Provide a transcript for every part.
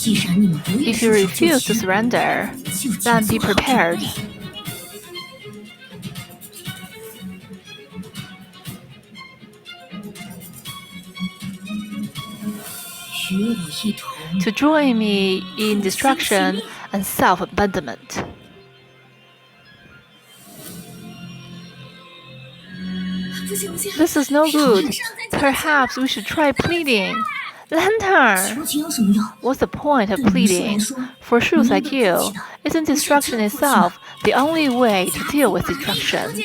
If you refuse to surrender, then be prepared. To join me in destruction and self-abandonment. This is no good. Perhaps we should try pleading. Lantern! What's the point of pleading? For shoes like you, isn't destruction itself the only way to deal with destruction?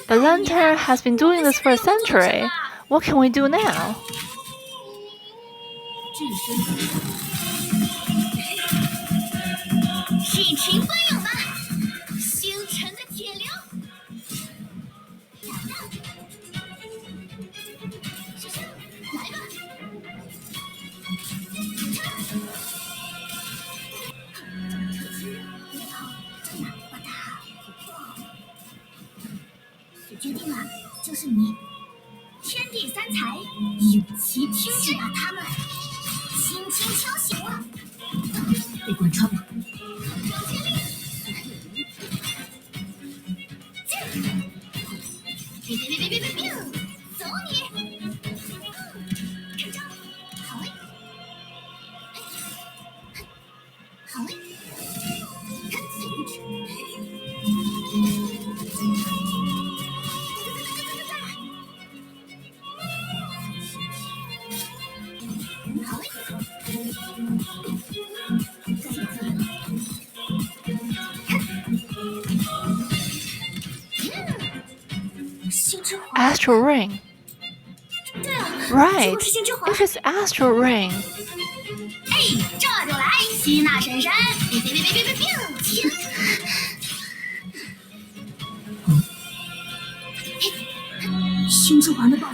But Lantern has been doing this for a century. What can we do now? Astral ring. Right, it is astral ring.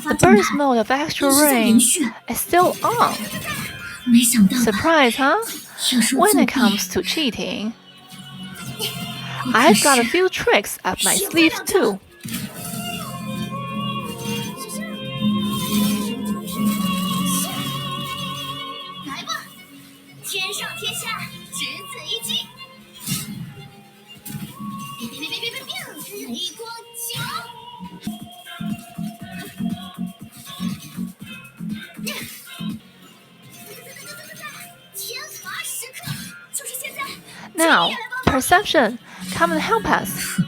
The burst mode of astral ring is still on. Surprise, huh? When it comes to cheating, I've got a few tricks up my sleeve too. Now, perception, come and help us.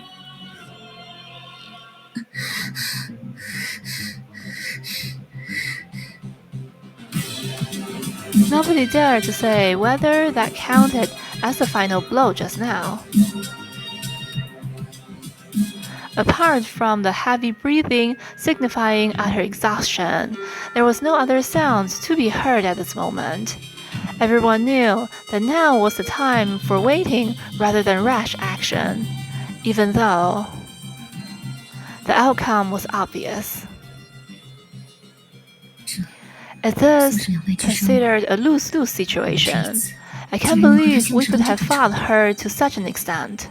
Nobody dared to say whether that counted as the final blow just now. Apart from the heavy breathing signifying utter exhaustion, there was no other sound to be heard at this moment. Everyone knew that now was the time for waiting rather than rash action, even though the outcome was obvious. It is considered a lose-lose situation. I can't believe we could have fought her to such an extent.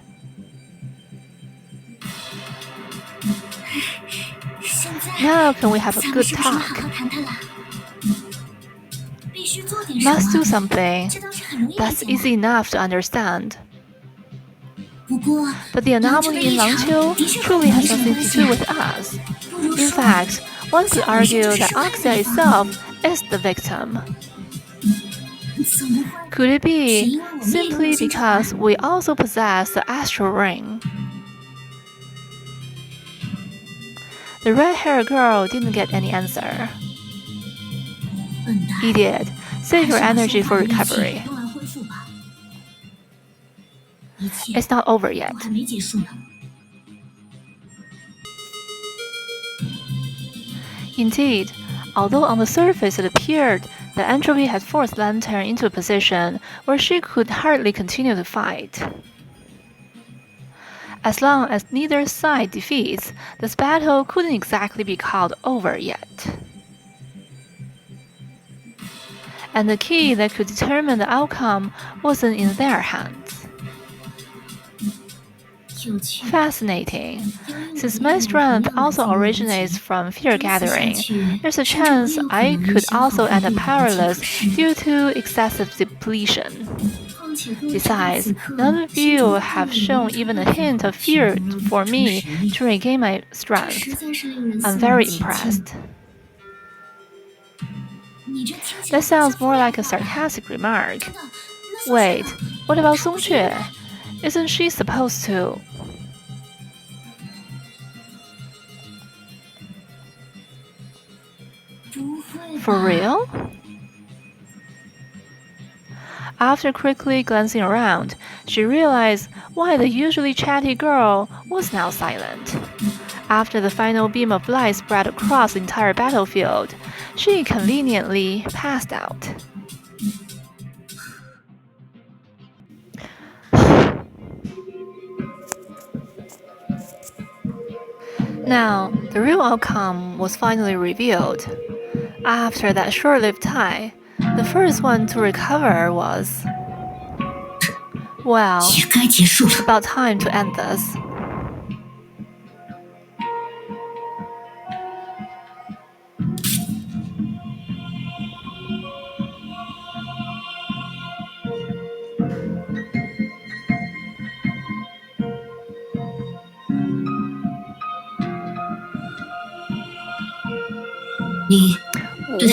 Now can we have a good talk? Must do something. That's easy enough to understand. But the anomaly in Langqiu truly has nothing to do with us. In fact, one could argue that Oxia itself is the victim. Could it be simply because we also possess the astral ring? The red-haired girl didn't get any answer. Idiot, save your energy for recovery. It's not over yet. Indeed, although on the surface it appeared that entropy had forced Lantern into a position where she could hardly continue to fight. As long as neither side defeats, this battle couldn't exactly be called over yet. And the key that could determine the outcome wasn't in their hands. Fascinating. Since my strength also originates from fear gathering, there's a chance I could also end up powerless due to excessive depletion. Besides, none of you have shown even a hint of fear for me to regain my strength. I'm very impressed. That sounds more like a sarcastic remark. Wait, what about Song-Che? Isn't she supposed to? For real? After quickly glancing around, she realized why the usually chatty girl was now silent. After the final beam of light spread across the entire battlefield, she conveniently passed out. Now, the real outcome was finally revealed. After that short-lived tie, the first one to recover was... Well, it's about time to end this.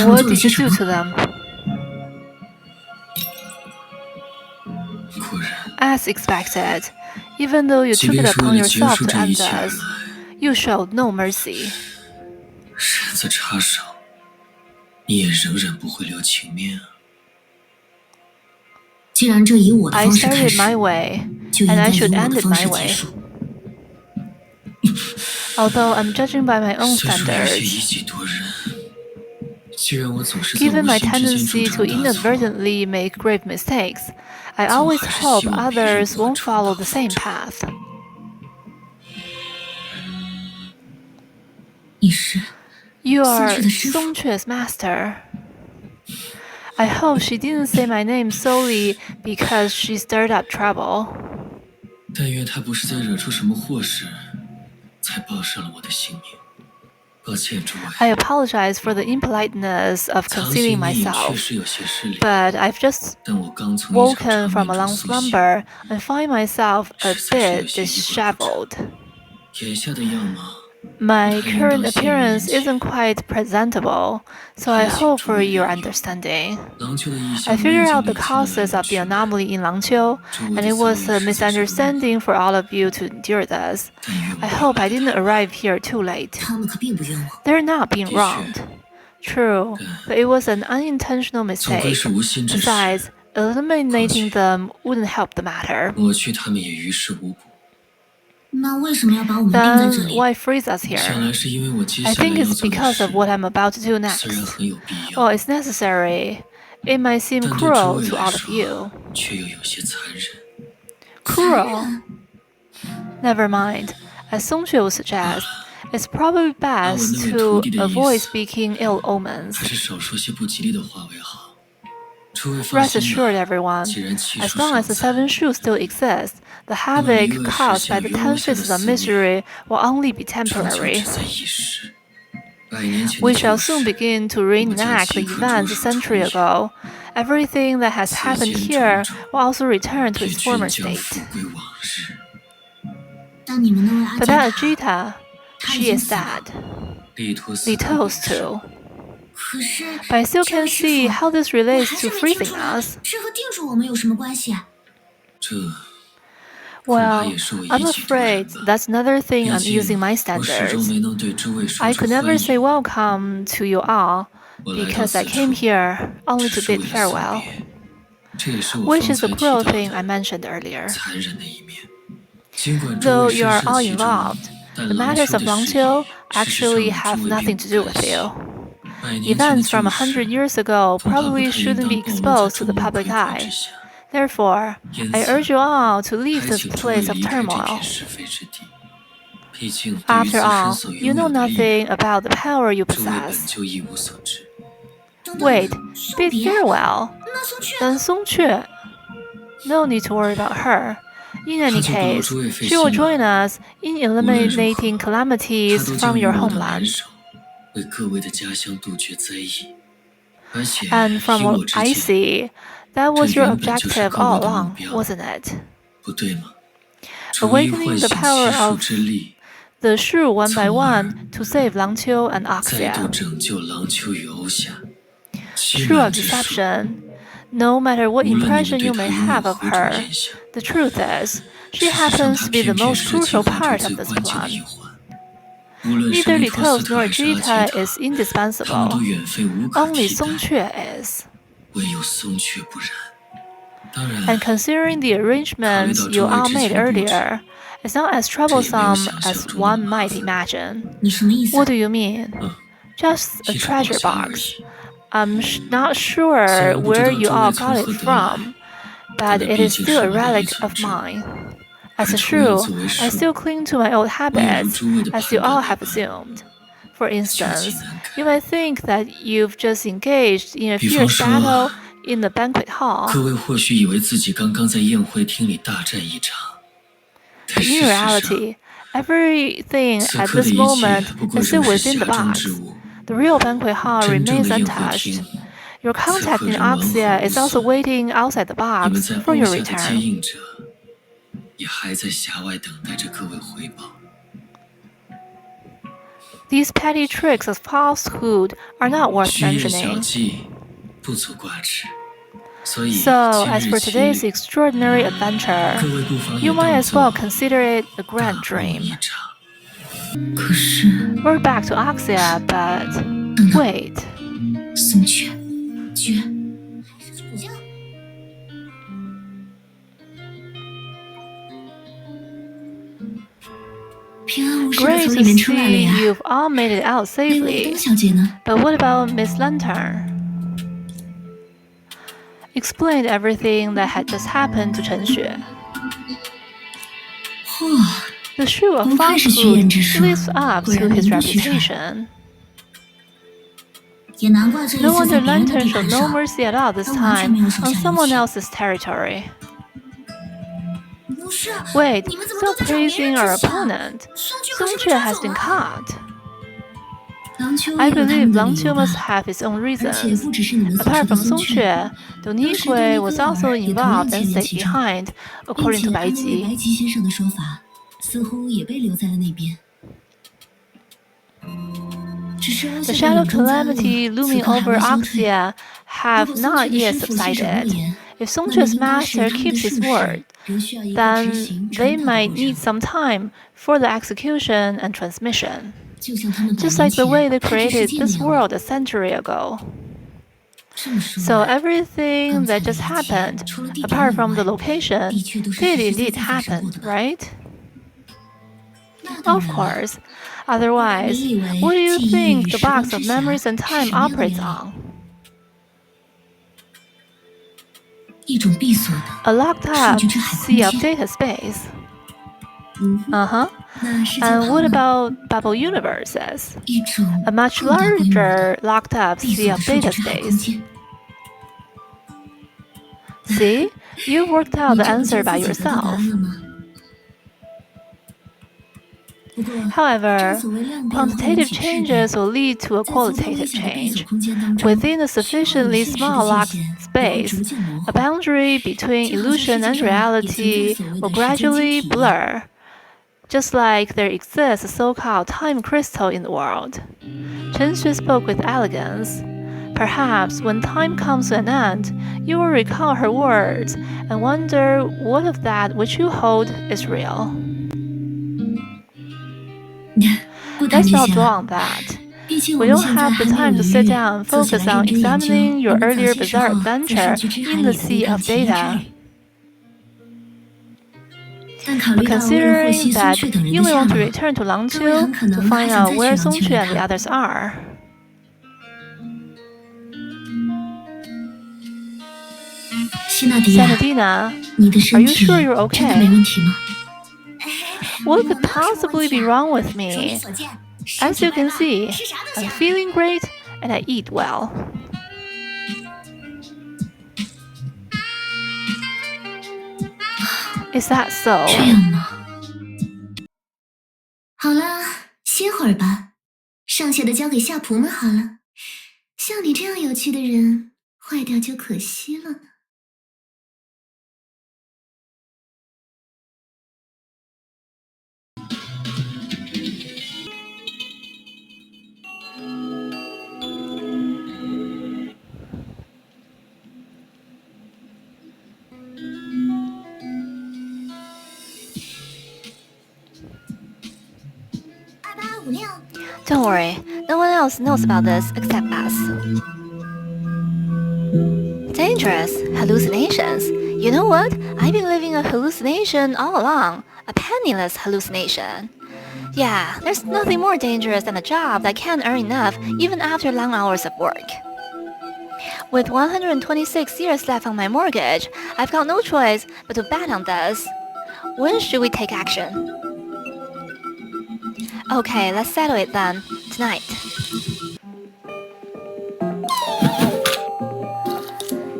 What did you do to them? As expected, even though you took it upon yourself to end us, you showed no mercy. I started my way, and I should end it my way. Although I'm judging by my own standards. Given my tendency to inadvertently make grave mistakes, I always hope others won't follow the same path. You are Song-Che's master. I hope she didn't say my name solely because she stirred up trouble. I apologize for the impoliteness of concealing myself, but I've just woken from a long slumber and find myself a bit disheveled. My current appearance isn't quite presentable, so I hope for your understanding. I figured out the causes of the anomaly in Langqiu, and it was a misunderstanding for all of you to endure this. I hope I didn't arrive here too late. They're not being wronged. True, but it was an unintentional mistake. Besides, eliminating them wouldn't help the matter. Then why freeze us here? I think it's because of what I'm about to do next. Well, it's necessary. It might seem cruel to all of you. Cruel? Never mind. As Song-Che would suggest, it's probably best to avoid speaking ill omens. Rest assured, everyone, as long as the Seven Shoes still exist, the havoc caused by the 10 Faces of Misery will only be temporary. We shall soon begin to reenact the events a century ago. Everything that has happened here will also return to its former state. But that Ajita, she is dead. Li To's too. But I still can't see how this relates to freezing us. Well, I'm afraid that's another thing I'm using my standards. I could never say welcome to you all, because I came here only to bid farewell. Which is the cruel thing I mentioned earlier. Though you are all involved, the matters of Langqiu actually have nothing to do with you. Events from 100 years ago probably shouldn't be exposed to the public eye. Therefore, I urge you all to leave this place of turmoil. After all, you know nothing about the power you possess. Wait, bid farewell? Then Song-Che? No need to worry about her. In any case, she will join us in eliminating calamities from your homeland. And from what I see, that was your objective all along, wasn't it? Awakening the power of the Shu one by one to save Langqiu and Oxia. True of deception. No matter what impression you may have of her, the truth is, she happens to be the most crucial part of this plan. Neither Li Toast nor Jita is indispensable. Only Song Quan is. And considering the arrangements you all made earlier, it's not as troublesome as one might imagine. What do you mean? Just a treasure box. I'm not sure where you all got it from, but it is still a relic of mine. As a Shu, I still cling to my old habits, as you all have assumed. For instance, you might think that you've just engaged in a fierce battle in the banquet hall. But in reality, everything at this moment is still within the box. The real banquet hall remains untouched. Your contact in Oxia is also waiting outside the box for your return. These petty tricks of falsehood are not worth mentioning. So, as for today's extraordinary adventure, you might as well consider it a grand dream. We're back to Oxia, but wait. Great to see you've all made it out safely. But what about Miss Lantern? Explained everything that had just happened to Chen Xue. The Shu of falsehood lives up to his reputation. No wonder Lantern showed no mercy at all this time on someone else's territory. Wait, stop praising our opponent. Song Quan has been caught. I believe Langqiu must have his own reasons. Apart from Song Quan, Dong Nigui was also involved and stayed behind, according to Bai Ji. The shadow calamity looming over Oxia have not yet subsided. If Song Quan's master keeps his word, then they might need some time for the execution and transmission. Just like the way they created this world a century ago. So everything that just happened, apart from the location, did indeed happen, right? Of course. Otherwise, what do you think the box of memories and time operates on? A locked-up sea of data space. And what about bubble universes? A much larger locked-up sea of data space. See? You worked out the answer by yourself. However, quantitative changes will lead to a qualitative change. Within a sufficiently small locked space, a boundary between illusion and reality will gradually blur, just like there exists a so-called time crystal in the world. Chen Xue spoke with elegance. Perhaps when time comes to an end, you will recall her words and wonder what of that which you hold is real. Let's not dwell on that. We don't have the time to sit down and focus on examining your earlier bizarre adventure in the sea of data. But considering that you may want to return to Langqiu to find out where Song Quan and the others are. Sanadina, are you sure you're okay? What could possibly be wrong with me? As you can see, I'm feeling great and I eat well. Is that so? 这样吗？好了，歇会儿吧，剩下的交给下仆们好了。像你这样有趣的人，坏掉就可惜了呢。Don't worry, no one else knows about this except us. Dangerous hallucinations. You know what? I've been living a hallucination all along. A penniless hallucination. Yeah, there's nothing more dangerous than a job that can't earn enough even after long hours of work. With 126 years left on my mortgage, I've got no choice but to bet on this. When should we take action? Okay, let's settle it then. Tonight.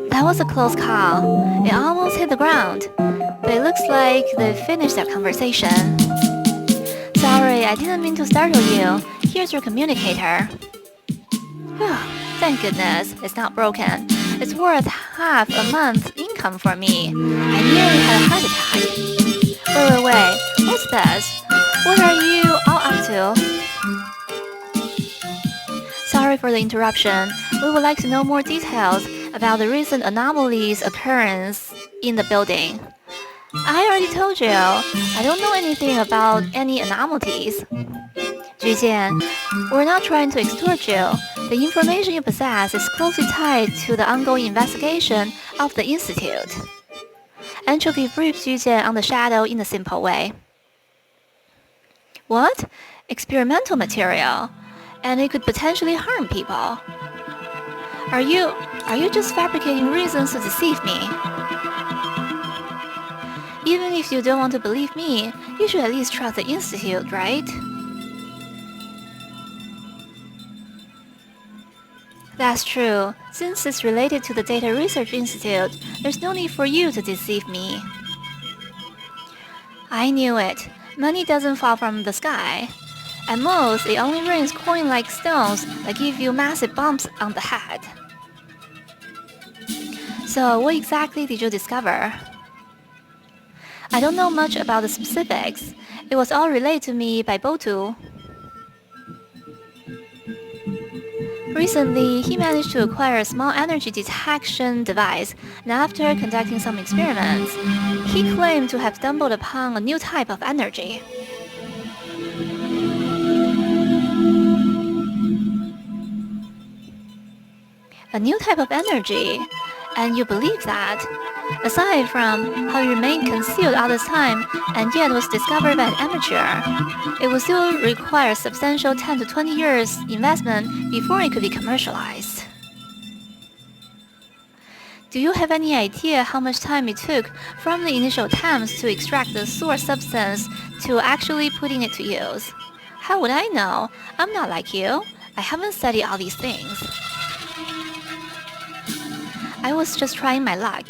That was a close call. It almost hit the ground. But it looks like they finished their conversation. Sorry, I didn't mean to startle you. Here's your communicator. Whew, thank goodness, it's not broken. It's worth half a month's income for me. I nearly had a heart attack. Wait, what's this? What are you all up to? Sorry for the interruption. We would like to know more details about the recent anomalies occurrence in the building. I already told you, I don't know anything about any anomalies. Jujian, we're not trying to extort you. The information you possess is closely tied to the ongoing investigation of the Institute. Entropy briefed Jujian on the shadow in a simple way. What? Experimental material? And it could potentially harm people. Are you just fabricating reasons to deceive me? Even if you don't want to believe me, you should at least trust the Institute, right? That's true. Since it's related to the Data Research Institute, there's no need for you to deceive me. I knew it. Money doesn't fall from the sky. At most, it only rains coin-like stones that give you massive bumps on the head. So, what exactly did you discover? I don't know much about the specifics. It was all relayed to me by Botu. Recently, he managed to acquire a small energy detection device, and after conducting some experiments, he claimed to have stumbled upon a new type of energy. A new type of energy? And you believe that? Aside from how it remained concealed all this time and yet was discovered by an amateur, it would still require a substantial 10 to 20 years investment before it could be commercialized. Do you have any idea how much time it took from the initial attempts to extract the source substance to actually putting it to use? How would I know? I'm not like you. I haven't studied all these things. I was just trying my luck.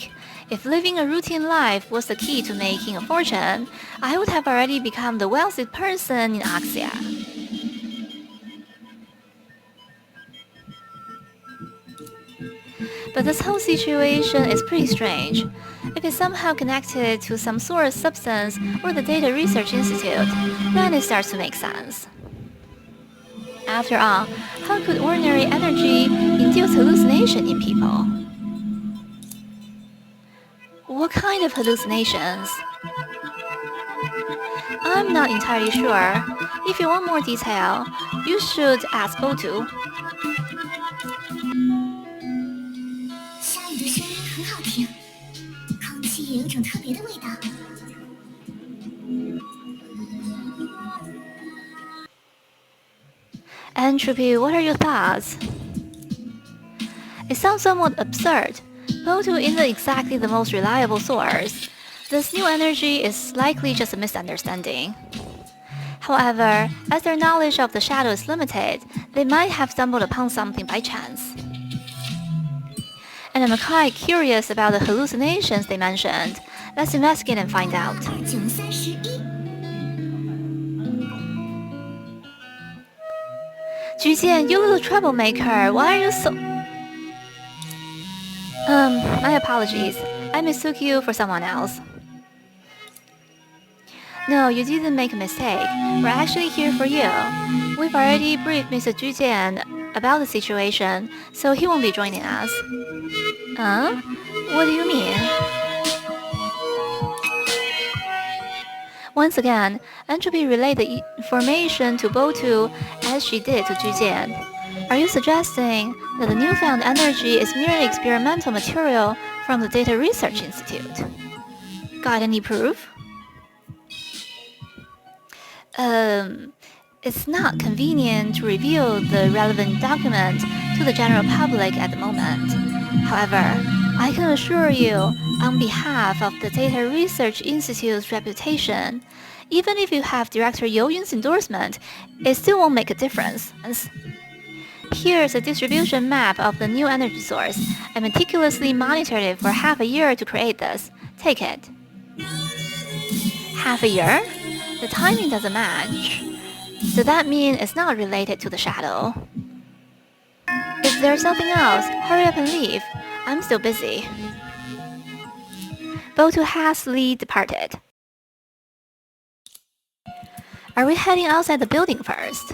If living a routine life was the key to making a fortune, I would have already become the wealthiest person in Oxia. But this whole situation is pretty strange. If it's somehow connected to some source substance or the Data Research Institute, then it starts to make sense. After all, how could ordinary energy induce hallucination in people? What kind of hallucinations? I'm not entirely sure. If you want more detail, you should ask Botu. Entropy, what are your thoughts? It sounds somewhat absurd. Botu isn't exactly the most reliable source. This new energy is likely just a misunderstanding. However, as their knowledge of the shadow is limited, they might have stumbled upon something by chance. And I'm quite curious about the hallucinations they mentioned. Let's investigate and find out. Jujian, you little troublemaker, why are you so... My apologies. I mistook you for someone else. No, you didn't make a mistake. We're actually here for you. We've already briefed Mr. Jujian about the situation, so he won't be joining us. Huh? What do you mean? Once again, Entropy relayed the information to Bo2 as she did to Jujian. Are you suggesting that the newfound energy is merely experimental material from the Data Research Institute? Got any proof? It's not convenient to reveal the relevant document to the general public at the moment. However, I can assure you, on behalf of the Data Research Institute's reputation, even if you have Director You Yun's endorsement, it still won't make a difference. Here's a distribution map of the new energy source. I meticulously monitored it for half a year to create this. Take it. Half a year? The timing doesn't match. Does that mean it's not related to the shadow? If there's something else, hurry up and leave. I'm still busy. Bo2 hastily departed. Are we heading outside the building first?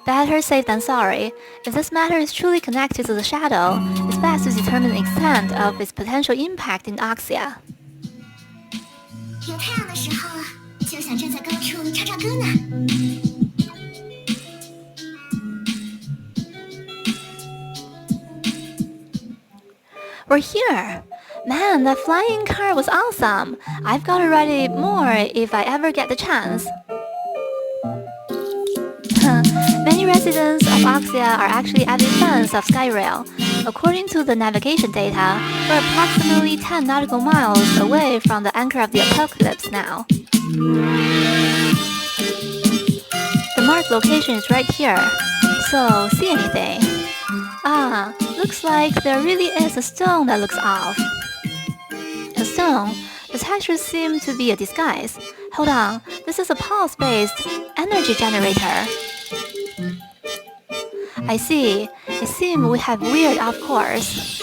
Better safe than sorry. If this matter is truly connected to the shadow, it's best to determine the extent of its potential impact in Oxia. 有太阳的时候了，就想站在高处唱唱歌呢。We're here! Man, that flying car was awesome! I've got to ride it more if I ever get the chance. Many residents of Oxia are actually avid fans of Skyrail. According to the navigation data, we're approximately 10 nautical miles away from the anchor of the apocalypse now. The marked location is right here. So, see anything? Ah, looks like there really is a stone that looks off. A stone? The textures seem to be a disguise. Hold on, this is a pulse-based energy generator. I see. It seems we have veered off course.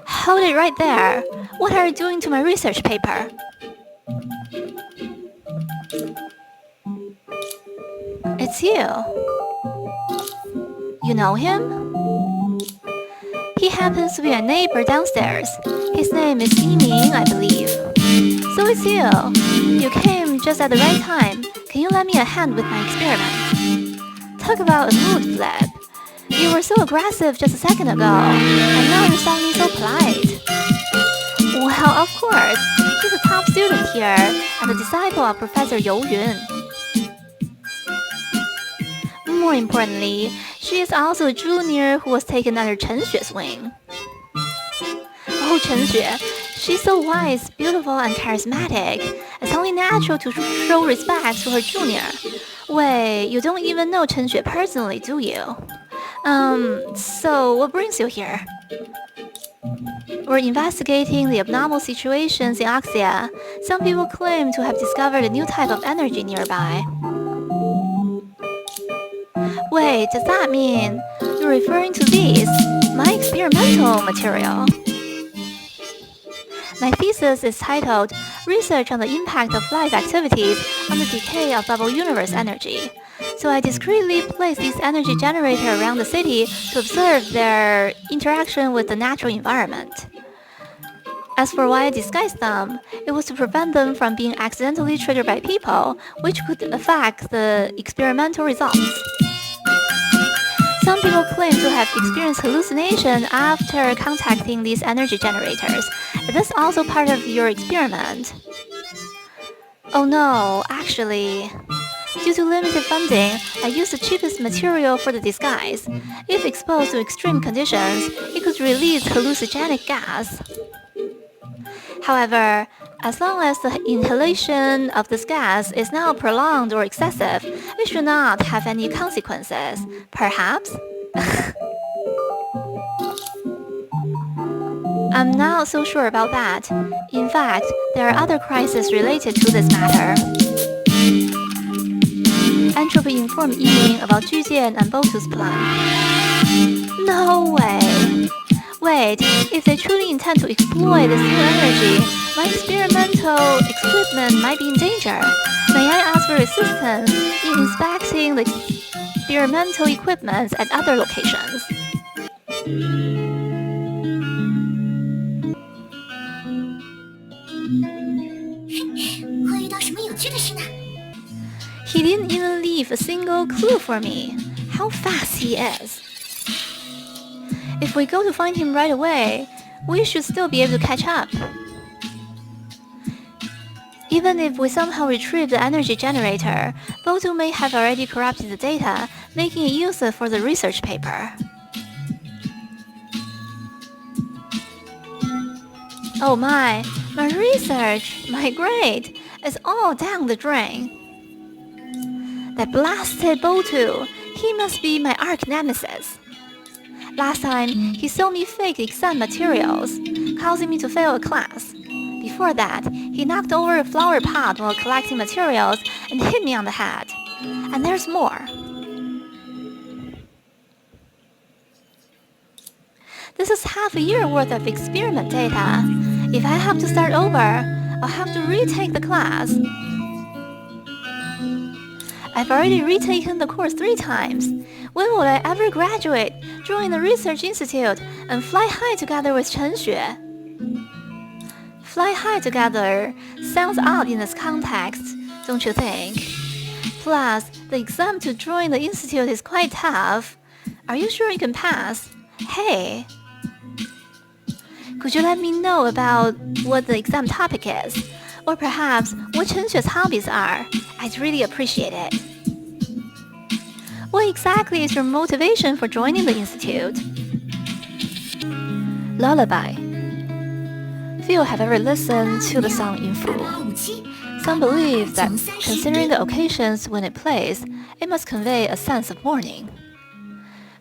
Hold it right there. What are you doing to my research paper? It's you. You know him? He happens to be a neighbor downstairs. His name is Yiming, I believe. So it's you. You came just at the right time. Can you lend me a hand with my experiment? Talk about a mood flip. You were so aggressive just a second ago, and now you're suddenly so polite. Well, of course. She's a top student here, and a disciple of Professor You Yun. More importantly, she is also a junior who was taken under Chen Xue's wing. Oh, Chen Xue. She's so wise, beautiful, and charismatic. It's only natural to show respect to her junior. Wait, you don't even know Chen Xue personally, do you? So what brings you here? We're investigating the abnormal situations in Oxia. Some people claim to have discovered a new type of energy nearby. Wait, does that mean you're referring to these, my experimental material? My thesis is titled Research on the Impact of Life Activities on the Decay of Bubble Universe Energy. So I discreetly placed these energy generators around the city to observe their interaction with the natural environment. As for why I disguised them, it was to prevent them from being accidentally triggered by people, which could affect the experimental results. Some people claim to have experienced hallucination after contacting these energy generators. Is this also part of your experiment? Oh no, actually. Due to limited funding, I used the cheapest material for the disguise. If exposed to extreme conditions, it could release hallucinogenic gas. However, as long as the inhalation of this gas is not prolonged or excessive, it should not have any consequences. Perhaps? I'm not so sure about that. In fact, there are other crises related to this matter. Entropy informed Yiming about Jujian and Botu's plan. No way! Wait, if they truly intend to exploit this new energy, my experimental equipment might be in danger. May I ask for assistance in inspecting the experimental equipment at other locations? He didn't even leave a single clue for me. How fast he is! If we go to find him right away, we should still be able to catch up. Even if we somehow retrieve the energy generator, Botu may have already corrupted the data, making it useless for the research paper. Oh my research, my grade, is all down the drain. That blasted Botu, he must be my arch-nemesis. Last time, he sold me fake exam materials, causing me to fail a class. Before that, he knocked over a flower pot while collecting materials and hit me on the head. And there's more. This is half a year worth of experiment data. If I have to start over, I'll have to retake the class. I've already retaken the course 3 times. When will I ever graduate, join the research institute, and fly high together with Chen-Xue? Fly high together sounds odd in this context, don't you think? Plus, the exam to join the institute is quite tough. Are you sure you can pass? Hey! Could you let me know about what the exam topic is? Or perhaps what Chen-Xue's hobbies are? I'd really appreciate it. What exactly is your motivation for joining the institute? Lullaby. Few have ever listened to the song in full. Some believe that, considering the occasions when it plays, it must convey a sense of mourning.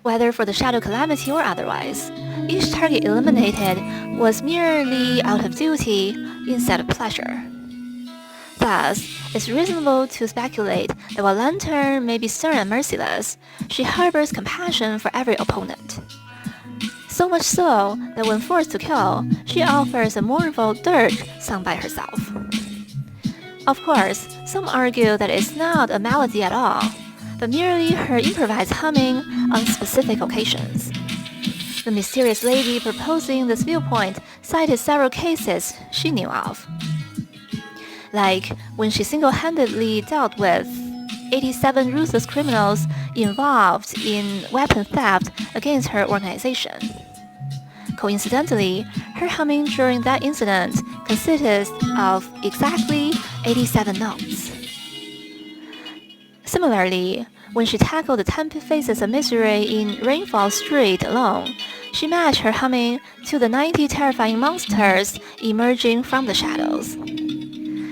Whether for the shadow calamity or otherwise, each target eliminated was merely out of duty instead of pleasure. Thus, it's reasonable to speculate that while Lantern may be stern and merciless, she harbors compassion for every opponent. So much so that when forced to kill, she offers a mournful dirge sung by herself. Of course, some argue that it's not a melody at all, but merely her improvised humming on specific occasions. The mysterious lady proposing this viewpoint cited several cases she knew of, like when she single-handedly dealt with 87 ruthless criminals involved in weapon theft against her organization. Coincidentally, her humming during that incident consisted of exactly 87 notes. Similarly, when she tackled the 10 faces of misery in Rainfall Street alone, she matched her humming to the 90 terrifying monsters emerging from the shadows.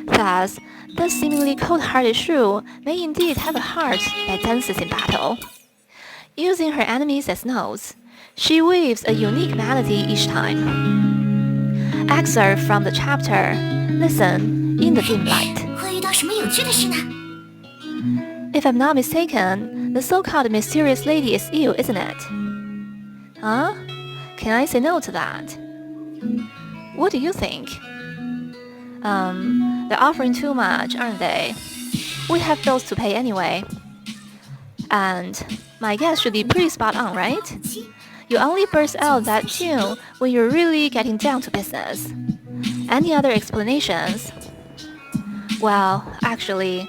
Thus, the seemingly cold-hearted Shu may indeed have a heart that dances in battle. Using her enemies as notes, she weaves a unique melody each time. Excerpt from the chapter, Listen in the Dim Light. If I'm not mistaken, the so-called mysterious lady is you, isn't it? Huh? Can I say no to that? What do you think? They're offering too much, aren't they? We have bills to pay anyway. And my guess should be pretty spot on, right? You only burst out that tune when you're really getting down to business. Any other explanations? Well, actually,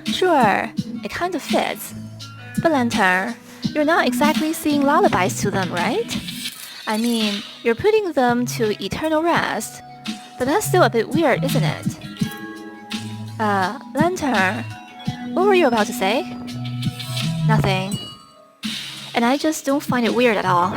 sure, it kind of fits. But Lantern, you're not exactly singing lullabies to them, right? I mean, you're putting them to eternal rest. But that's still a bit weird, isn't it? Lantern, what were you about to say? Nothing. And I just don't find it weird at all.